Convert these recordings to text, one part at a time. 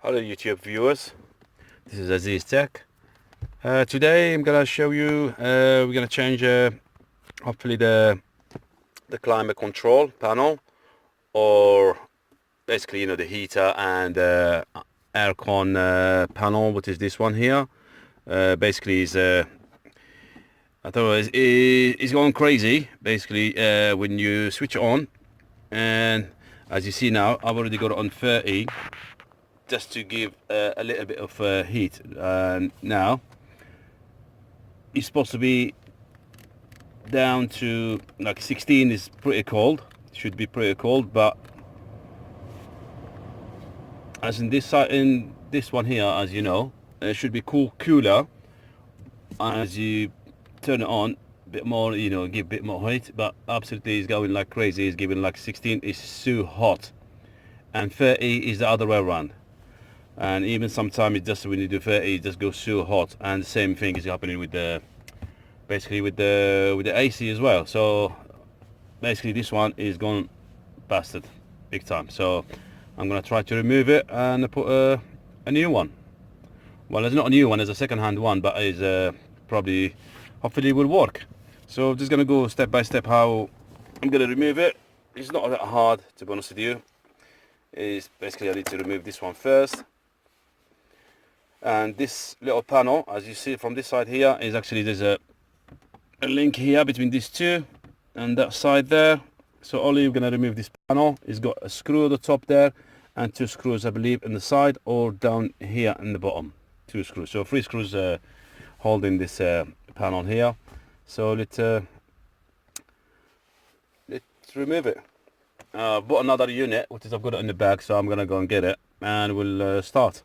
Hello YouTube viewers, this is Aziz Tech. Today I'm gonna show you, we're gonna change hopefully the climate control panel, or basically the heater and aircon panel, which is this one here. Basically is I don't know, it's going crazy basically when you switch it on, and as you see now I've already got it on 30 just to give a little bit of heat. Now it's supposed to be down to like 16. Is pretty cold, should be pretty cold, but as in this one here, as you know, it should be cooler as you turn it on a bit more, give a bit more heat. But absolutely it's going like crazy. It's giving like 16 is so hot, and 30 is the other way around. And even sometimes it just, when you do 30, it just goes so hot. And the same thing is happening with the basically with the AC as well. So basically this one is gone busted big time. So I'm gonna try to remove it and put a new one. Well, it's not a new one, it's a second-hand one, but it's probably, hopefully it will work. So I'm just gonna go step by step how I'm gonna remove it. It's not that hard, to be honest with you. It's basically I need to remove this one first. And this little panel, as you see from this side here, is actually, there's a link here between these two and that side there. So only you're gonna remove this panel. It's got a screw at the top there and 2 screws, I believe, in the side or down here in the bottom. 2 screws, so 3 screws holding this panel here. So let's remove it. Bought another unit, which is, I've got it in the bag, so I'm gonna go and get it and we'll start.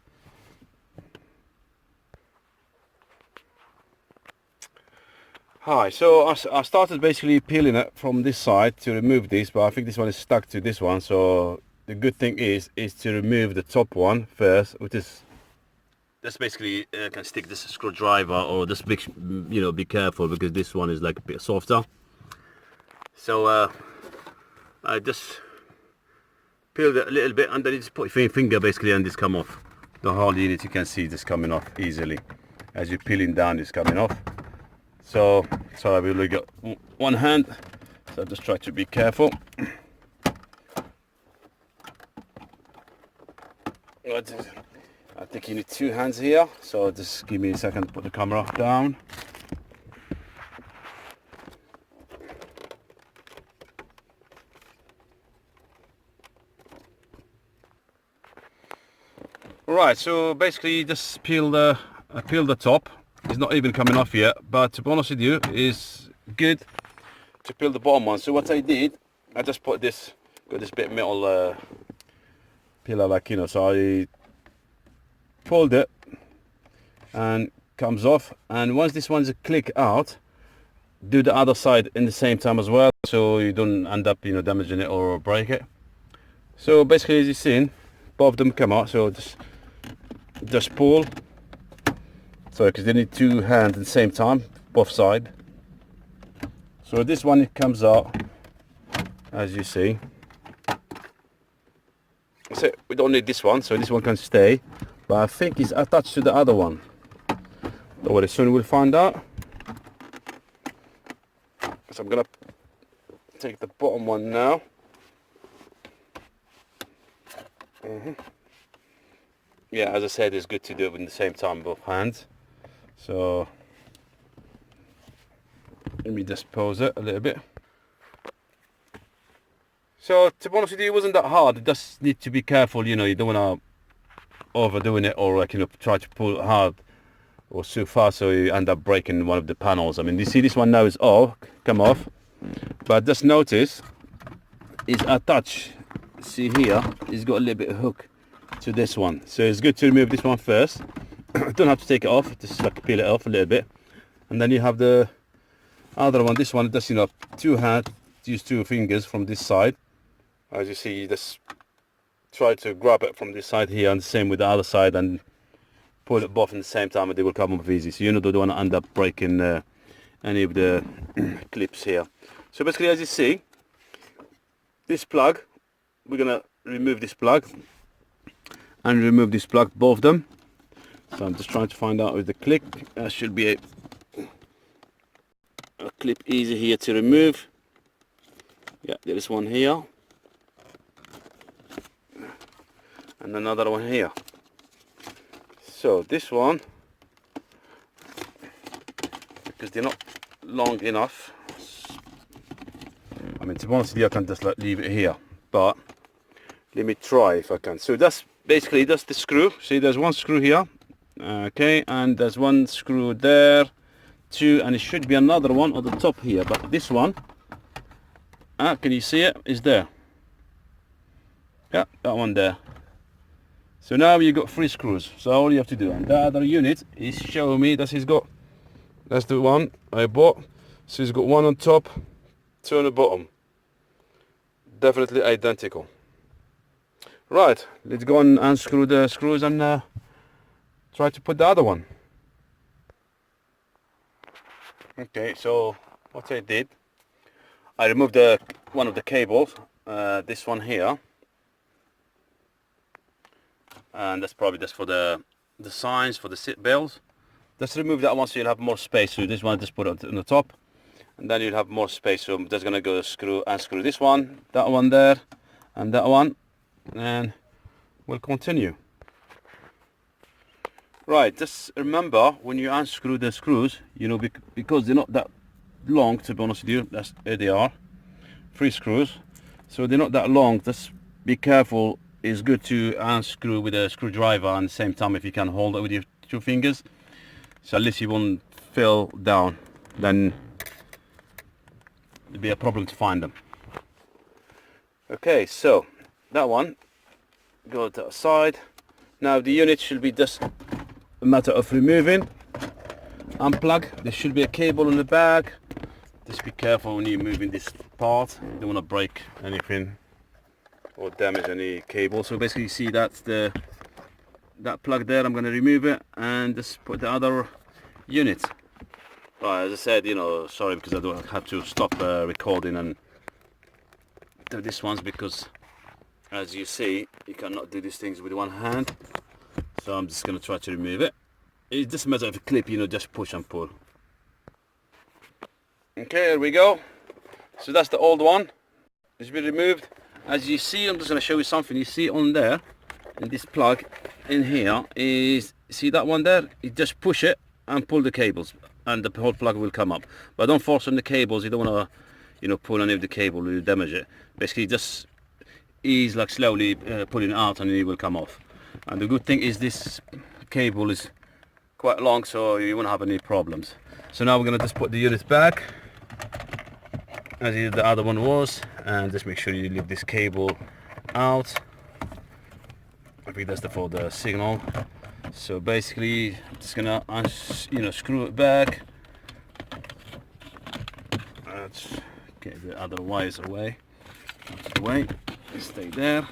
Hi, so I started basically peeling it from this side to remove this, but I think this one is stuck to this one. So the good thing is to remove the top one first, which is just basically can stick this screwdriver, or just big, be careful because this one is like a bit softer. So I just peeled it a little bit, and then you just put your finger basically and this come off. The whole unit, you can see this coming off easily as you're peeling down. It's coming off. So I've only got one hand, so just try to be careful. I think you need 2 hands here, so just give me a second to put the camera down. Right, so basically just peel the top. It's not even coming off yet, but to be honest with you, it's good to peel the bottom one. So what I did, I just put this, got this bit of metal peeler, like, so I pulled it and comes off. And once this one's a click out, do the other side in the same time as well, so you don't end up damaging it or break it. So basically, as you've seen, both of them come out. So just pull. So because they need 2 hands at the same time, both sides. So this one, it comes out, as you see. So we don't need this one, so this one can stay, but I think it's attached to the other one. Don't worry, soon we'll find out. So I'm gonna take the bottom one now. Yeah, as I said, it's good to do it in the same time, both hands. So let me just pause it a little bit. So to be honest with you, it wasn't that hard. You just need to be careful, you don't want to overdoing it, or like try to pull hard or too fast, so you end up breaking one of the panels. I mean, you see this one now is come off, but just notice it's attached. See here, it's got a little bit of hook to this one, so it's good to remove this one first. Don't have to take it off, just like peel it off a little bit, and then you have the other one. This one, just 2 hands, use 2 fingers from this side. As you see, you just try to grab it from this side here, and the same with the other side, and pull it both in the same time, and they will come off easy. So don't want to end up breaking any of the clips here. So basically, as you see, this plug, we're gonna remove this plug, and remove this plug, both of them. So I'm just trying to find out with the clip. That should be a clip easy here to remove. Yeah, there is one here and another one here. So this one, because they're not long enough, I mean, to be honest with you, I can just leave it here, but let me try if I can. So that's basically the screw. See, there's one screw here, okay, and there's one screw there, two, and it should be another one on the top here, but this one, can you see it, is there. Yeah, that one there. So now you got 3 screws, so all you have to do, and the other unit is showing me that he's got, that's the one I bought, so he's got one on top, 2 on the bottom, definitely identical. Right, let's go and unscrew the screws and try to put the other one. Okay, so what I did, I removed one of the cables, this one here, and that's probably just for the signs for the seat belts. Just remove that one so you'll have more space. So this one, just put it on the top, and then you'll have more space. So I'm just gonna go unscrew this one, that one there, and that one, and we'll continue. Right, just remember when you unscrew the screws, you know, because they're not that long, to be honest with you, that's here they are, 3 screws, so they're not that long. Just be careful. It's good to unscrew with a screwdriver, and at the same time if you can hold it with your 2 fingers, so at least you won't fall down, then it'll be a problem to find them. Okay, so that one, go to the side. Now the unit should be just a matter of removing, unplug. There should be a cable in the back. Just be careful when you're moving this part, you don't want to break anything or damage any cable. So basically you see that's that plug there. I'm going to remove it and just put the other unit. Right, as I said, you know, sorry because I don't have to stop recording and do these ones, because as you see you cannot do these things with one hand. So I'm just going to try to remove it. It's just a matter of a clip, you know, just push and pull. Okay, here we go. So that's the old one. It's been removed. As you see, I'm just going to show you something. You see on there, in this plug in here, is, see that one there? You just push it and pull the cables, and the whole plug will come up. But don't force on the cables. You don't want to, you know, pull any of the cable, you'll damage it. Basically, just ease, like slowly pulling it out, and it will come off. And the good thing is this cable is quite long, so you won't have any problems. So now we're going to just put the unit back as the other one was, and just make sure you leave this cable out. I think that's for the signal. So basically I'm just gonna screw it back. Let's get the other wires away. Out of the way, stay there.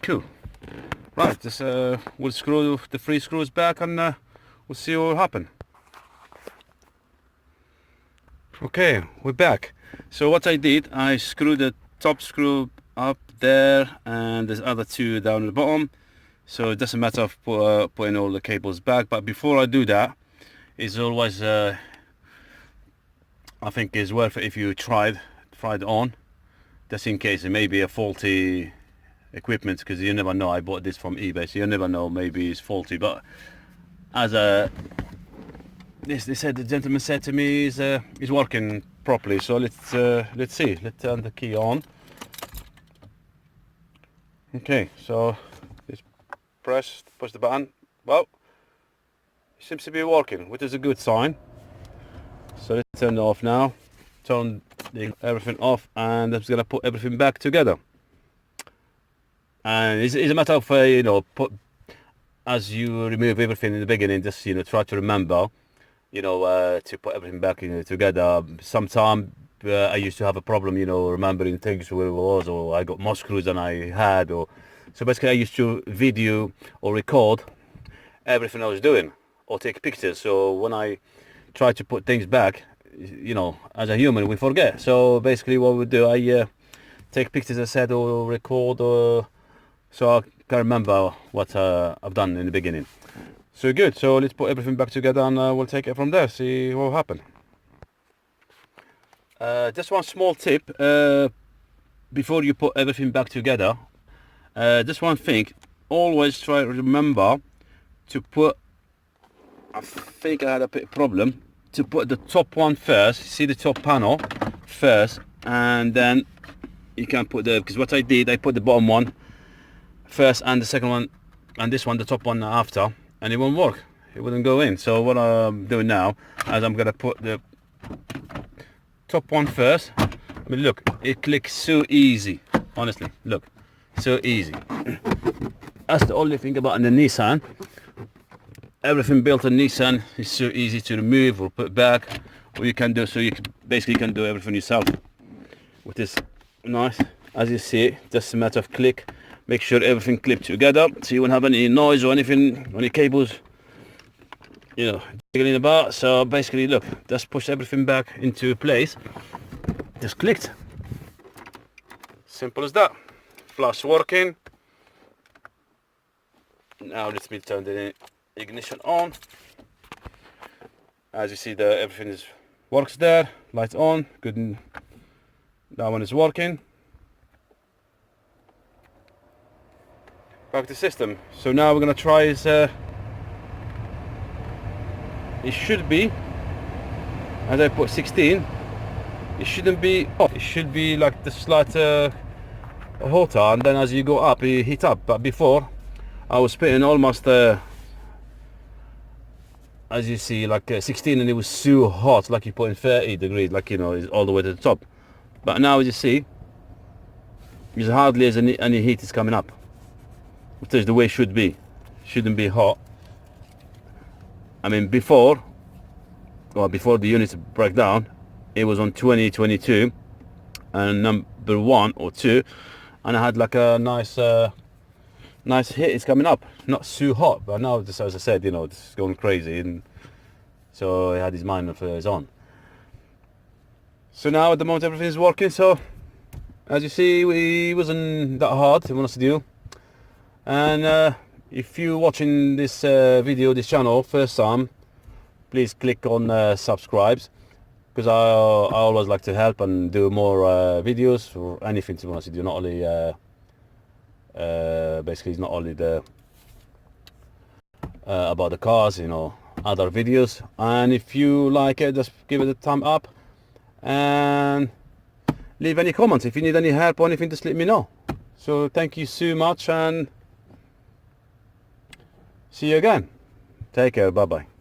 Cool. Right, just we'll screw the 3 screws back, and we'll see what will happen. Okay, we're back. So what I did, I screwed the top screw up there, and there's other 2 down at the bottom. So it doesn't matter of putting all the cables back. But before I do that, it's always I think it's worth it if you tried on, just in case it may be a faulty equipment, because you never know. I bought this from eBay, so you never know, maybe it's faulty. But as the gentleman said to me, is working properly. So let's see. Let's turn the key on. Okay, so let's push the button. Well, it seems to be working, which is a good sign. So let's turn it off now. Turn everything off, and I'm just gonna put everything back together. And it's a matter of as you remove everything in the beginning, just try to remember to put everything back together. Sometimes I used to have a problem remembering things where it was, or I got more screws than I had, or so basically I used to video or record everything I was doing, or take pictures. So when I try to put things back, as a human we forget. So basically what we do, I take pictures, I said, or record, or so I can't remember what I've done in the beginning. So good, so let's put everything back together and we'll take it from there, see what will happen. Just one small tip, before you put everything back together, just one thing, always try to remember to put, I think I had a bit of problem, to put the top one first, see the top panel first, and then you can put the, because what I did, I put the bottom one first and the second one, and this one, the top one after, and it won't work, it wouldn't go in. So what I'm doing now is I'm gonna put the top one first. I mean, look, it clicks so easy, honestly, look, so easy. That's the only thing about the Nissan. Everything built on Nissan is so easy to remove or put back, or you can do, so you basically can do everything yourself, which is nice. As you see, just a matter of click, make sure everything clips together so you won't have any noise or anything, any cables, you know, jiggling about. So basically, look, just push everything back into place, just clicked, simple as that. Flash working. Now let me turn the ignition on. As you see, everything works there, lights on, good. That one is working. Back to system. So now we're gonna try is it should be, as I put 16, it shouldn't be off. It should be like the slight hotter, and then as you go up it heat up. But before I was putting almost as you see, like 16, and it was so hot, like you put in 30 degrees, like, you know, it's all the way to the top. But now as you see, there's hardly any heat is coming up, which is the way it should be. Shouldn't be hot. I mean, before the units break down, it was on 20, 22, and number 1 or 2, and I had like a nice heat is coming up, not so hot. But now, just as I said, you know, it's going crazy, and so he had his mind of his own. So now at the moment everything is working. So as you see, it wasn't that hard to want us to do. And if you're watching this video, this channel first time, please click on subscribes, because I always like to help and do more videos or anything to want us to do, not only basically it's not only the about the cars, you know, other videos. And if you like it, just give it a thumb up and leave any comments. If you need any help or anything, just let me know. So thank you so much, and see you again. Take care. Bye bye.